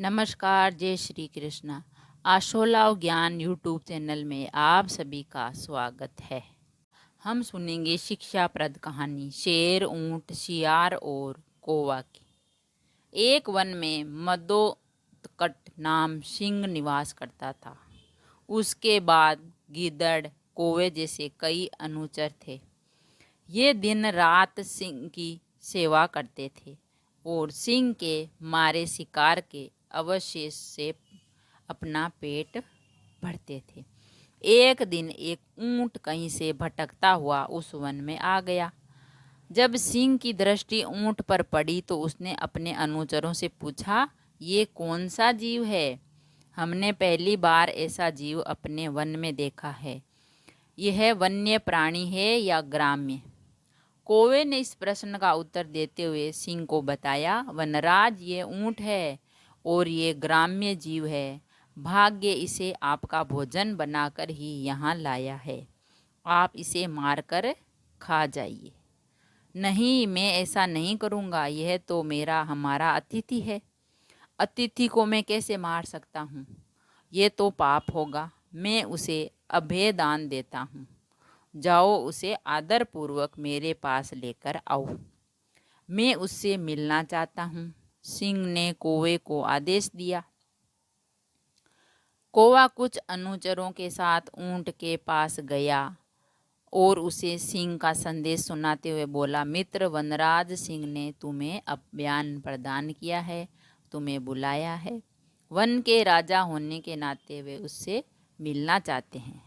नमस्कार, जय श्री कृष्ण। आशोलाव ज्ञान यूट्यूब चैनल में आप सभी का स्वागत है। हम सुनेंगे शिक्षाप्रद कहानी शेर, ऊंट, शियार और कौवा की। एक वन में मदोत्कट नाम सिंह निवास करता था। उसके बाद गिद्धड़, कौवे जैसे कई अनुचर थे। ये दिन रात सिंह की सेवा करते थे और सिंह के मारे शिकार के अवशेष से अपना पेट भरते थे। एक दिन एक ऊंट कहीं से भटकता हुआ उस वन में आ गया। जब सिंह की दृष्टि ऊंट पर पड़ी तो उसने अपने अनुचरों से पूछा, ये कौन सा जीव है? हमने पहली बार ऐसा जीव अपने वन में देखा है। यह वन्य प्राणी है या ग्राम्य? कौवे ने इस प्रश्न का उत्तर देते हुए सिंह को बताया, वनराज, ये ऊंट है और ये ग्राम्य जीव है। भाग्य इसे आपका भोजन बनाकर ही यहाँ लाया है। आप इसे मारकर खा जाइए। नहीं, मैं ऐसा नहीं करूँगा। यह तो हमारा अतिथि है। अतिथि को मैं कैसे मार सकता हूँ? ये तो पाप होगा। मैं उसे अभय दान देता हूँ। जाओ, उसे आदरपूर्वक मेरे पास लेकर आओ। मैं उससे मिलना चाहता हूँ। सिंह ने कौवे को आदेश दिया। कौवा कुछ अनुचरों के साथ ऊंट के पास गया और उसे सिंह का संदेश सुनाते हुए बोला, मित्र, वनराज सिंह ने तुम्हें अभ्यान प्रदान किया है, तुम्हें बुलाया है। वन के राजा होने के नाते वे उससे मिलना चाहते हैं।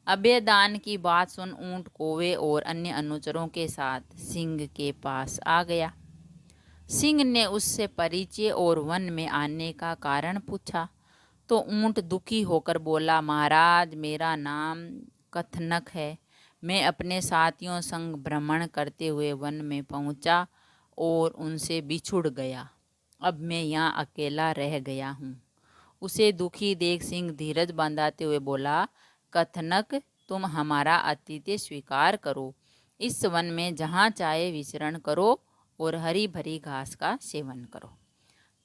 अभयदान की बात सुन ऊंट कौवे और अन्य अनुचरों के साथ सिंह के पास आ गया। सिंह ने उससे परिचय और वन में आने का कारण पूछा तो ऊंट दुखी होकर बोला, महाराज, मेरा नाम कथनक है। मैं अपने साथियों संग भ्रमण करते हुए वन में पहुंचा और उनसे बिछुड़ गया। अब मैं यहाँ अकेला रह गया हूँ। उसे दुखी देख सिंह धीरज बंधाते हुए बोला, कथनक, तुम हमारा आतिथ्य स्वीकार करो। इस वन में जहाँ चाहे विचरण करो और हरी भरी घास का सेवन करो।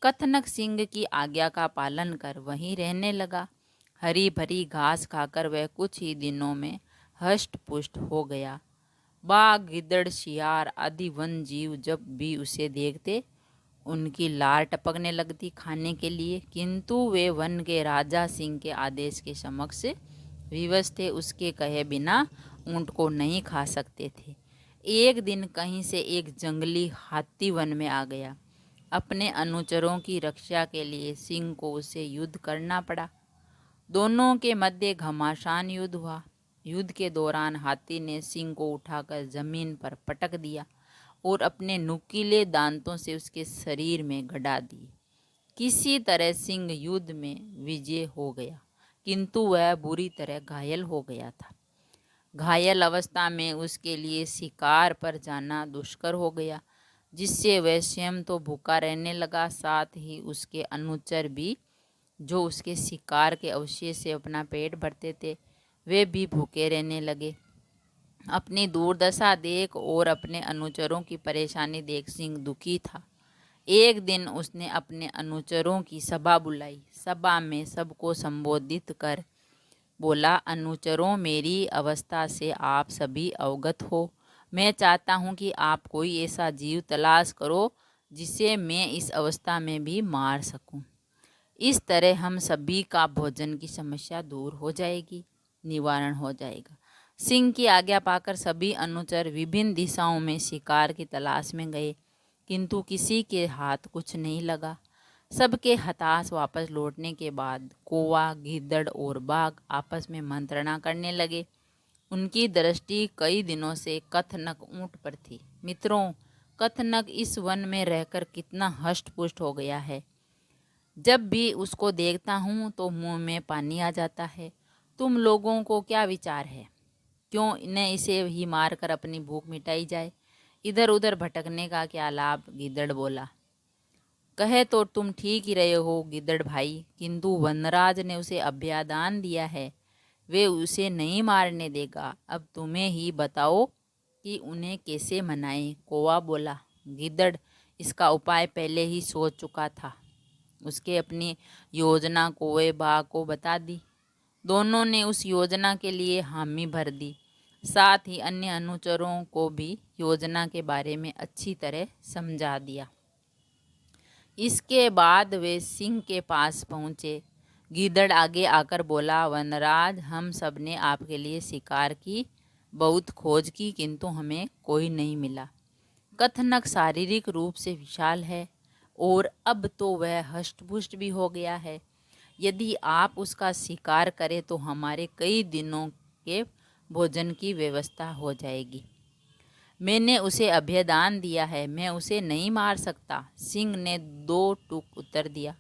कथनक सिंह की आज्ञा का पालन कर वहीं रहने लगा। हरी भरी घास खाकर वह कुछ ही दिनों में हष्ट पुष्ट हो गया। बाघ, गिद्धड़, शियार आदि वन जीव जब भी उसे देखते उनकी लार टपकने लगती खाने के लिए, किंतु वे वन के राजा सिंह के आदेश के समक्ष विवश थे। उसके कहे बिना ऊंट को नहीं खा सकते थे। एक दिन कहीं से एक जंगली हाथी वन में आ गया। अपने अनुचरों की रक्षा के लिए सिंह को उसे युद्ध करना पड़ा। दोनों के मध्य घमासान युद्ध हुआ। युद्ध के दौरान हाथी ने सिंह को उठाकर जमीन पर पटक दिया और अपने नुकीले दांतों से उसके शरीर में गड़ा दिए। किसी तरह सिंह युद्ध में विजय हो गया, किंतु वह बुरी तरह घायल हो गया था। घायल अवस्था में उसके लिए शिकार पर जाना दुष्कर हो गया, जिससे वह स्वयं तो भूखा रहने लगा, साथ ही उसके अनुचर भी, जो उसके शिकार के अवशेष से अपना पेट भरते थे, वे भी भूखे रहने लगे। अपनी दुर्दशा देख और अपने अनुचरों की परेशानी देख सिंह दुखी था। एक दिन उसने अपने अनुचरों की सभा बुलाई। सभा में सबको संबोधित कर बोला, अनुचरों, मेरी अवस्था से आप सभी अवगत हो। मैं चाहता हूँ कि आप कोई ऐसा जीव तलाश करो जिसे मैं इस अवस्था में भी मार सकूं। इस तरह हम सभी का भोजन की समस्या दूर हो जाएगी, निवारण हो जाएगा। सिंह की आज्ञा पाकर सभी अनुचर विभिन्न दिशाओं में शिकार की तलाश में गए, किंतु किसी के हाथ कुछ नहीं लगा। सबके हताश वापस लौटने के बाद कौवा, गिद्धड़ और बाघ आपस में मंत्रणा करने लगे। उनकी दृष्टि कई दिनों से कथनक ऊंट पर थी। मित्रों, कथनक इस वन में रहकर कितना हष्ट पुष्ट हो गया है। जब भी उसको देखता हूँ तो मुंह में पानी आ जाता है। तुम लोगों को क्या विचार है? क्यों न इसे ही मारकर अपनी भूख मिटाई जाए? इधर उधर भटकने का क्या लाभ? गिद्धड़ बोला। कहे तो तुम ठीक ही रहे हो गिद्धड़ भाई, किंतु वनराज ने उसे अभयादान दिया है, वे उसे नहीं मारने देगा। अब तुम्हें ही बताओ कि उन्हें कैसे मनाएं। कौवा बोला, गिद्धड़, इसका उपाय पहले ही सोच चुका था। उसके अपनी योजना कोए बा को बता दी। दोनों ने उस योजना के लिए हामी भर दी। साथ ही अन्य अनुचरों को भी योजना के बारे में अच्छी तरह समझा दिया। इसके बाद वे सिंह के पास पहुँचे। गीदड़ आगे आकर बोला, वनराज, हम सब ने आपके लिए शिकार की, बहुत खोज की, किंतु हमें कोई नहीं मिला। कथनक शारीरिक रूप से विशाल है और अब तो वह हष्टपुष्ट भी हो गया है। यदि आप उसका शिकार करें तो हमारे कई दिनों के भोजन की व्यवस्था हो जाएगी। मैंने उसे अभयदान दिया है, मैं उसे नहीं मार सकता। सिंह ने दो टूक उत्तर दिया।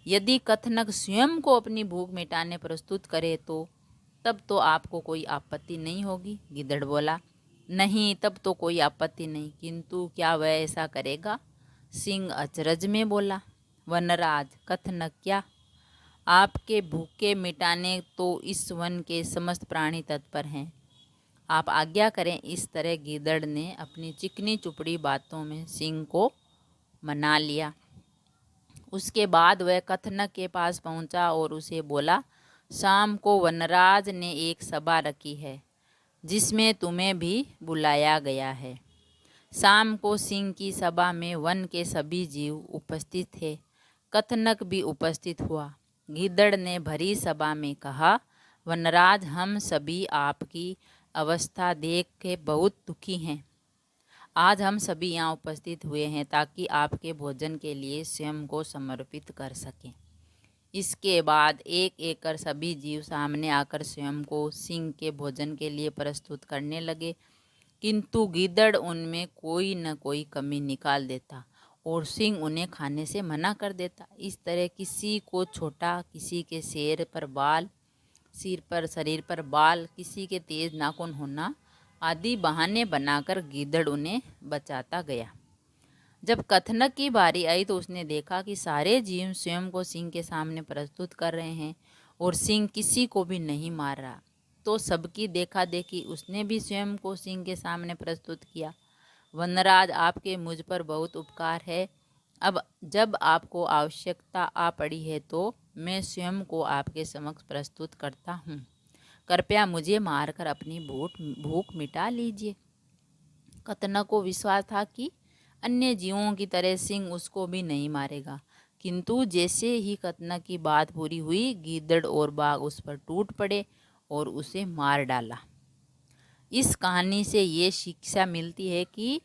यदि कथनक स्वयं को अपनी भूख मिटाने प्रस्तुत करे तो तब तो आपको कोई आपत्ति नहीं होगी। गिद्दड़ बोला, नहीं, तब तो कोई आपत्ति नहीं, किंतु क्या वह ऐसा करेगा? सिंह अचरज में बोला, वनराज, कथनक क्या? आपके भूखे मिटाने तो इस वन के समस्त प्राणी तत्पर हैं। आप आज्ञा करें। इस तरह गीदड़ ने अपनी चिकनी चुपड़ी बातों में सिंह को मना लिया। उसके बाद वह कथनक के पास पहुंचा और उसे बोला, शाम को वनराज ने एक सभा रखी है जिसमें तुम्हें भी बुलाया गया है। शाम को सिंह की सभा में वन के सभी जीव उपस्थित थे। कथनक भी उपस्थित हुआ। गीदड़ ने भरी सभा में कहा, वनराज, हम सभी आपकी अवस्था देख के बहुत दुखी हैं। आज हम सभी यहाँ उपस्थित हुए हैं ताकि आपके भोजन के लिए स्वयं को समर्पित कर सकें। इसके बाद एक एक कर सभी जीव सामने आकर स्वयं को सिंह के भोजन के लिए प्रस्तुत करने लगे, किंतु गीदड़ उनमें कोई न कोई कमी निकाल देता और सिंह उन्हें खाने से मना कर देता। इस तरह किसी को छोटा, किसी के सिर पर बाल, किसी के तेज नाखून होना आदि बहाने बनाकर गीदड़ उन्हें बचाता गया। जब कथनक की बारी आई तो उसने देखा कि सारे जीव स्वयं को सिंह के सामने प्रस्तुत कर रहे हैं और सिंह किसी को भी नहीं मार रहा। तो सबकी देखा देखी उसने भी स्वयं को सिंह के सामने प्रस्तुत किया। वनराज, आपके मुझ पर बहुत उपकार है। अब जब आपको आवश्यकता आ पड़ी है तो मैं स्वयं को आपके समक्ष प्रस्तुत करता हूँ। कृपया मुझे मारकर अपनी भूख मिटा लीजिए। कथनक को विश्वास था कि अन्य जीवों की तरह सिंह उसको भी नहीं मारेगा, किंतु जैसे ही कथनक की बात पूरी हुई, गीदड़ और बाघ उस पर टूट पड़े और उसे मार डाला। इस कहानी से ये शिक्षा मिलती है कि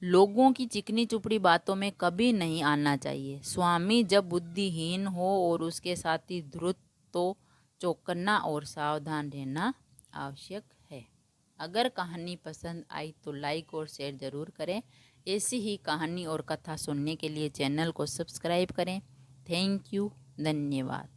लोगों की चिकनी चुपड़ी बातों में कभी नहीं आना चाहिए। स्वामी जब बुद्धिहीन हो और उसके साथी धूर्त, तो चौकन्ना और सावधान रहना आवश्यक है। अगर कहानी पसंद आई तो लाइक और शेयर ज़रूर करें। ऐसी ही कहानी और कथा सुनने के लिए चैनल को सब्सक्राइब करें। थैंक यू, धन्यवाद।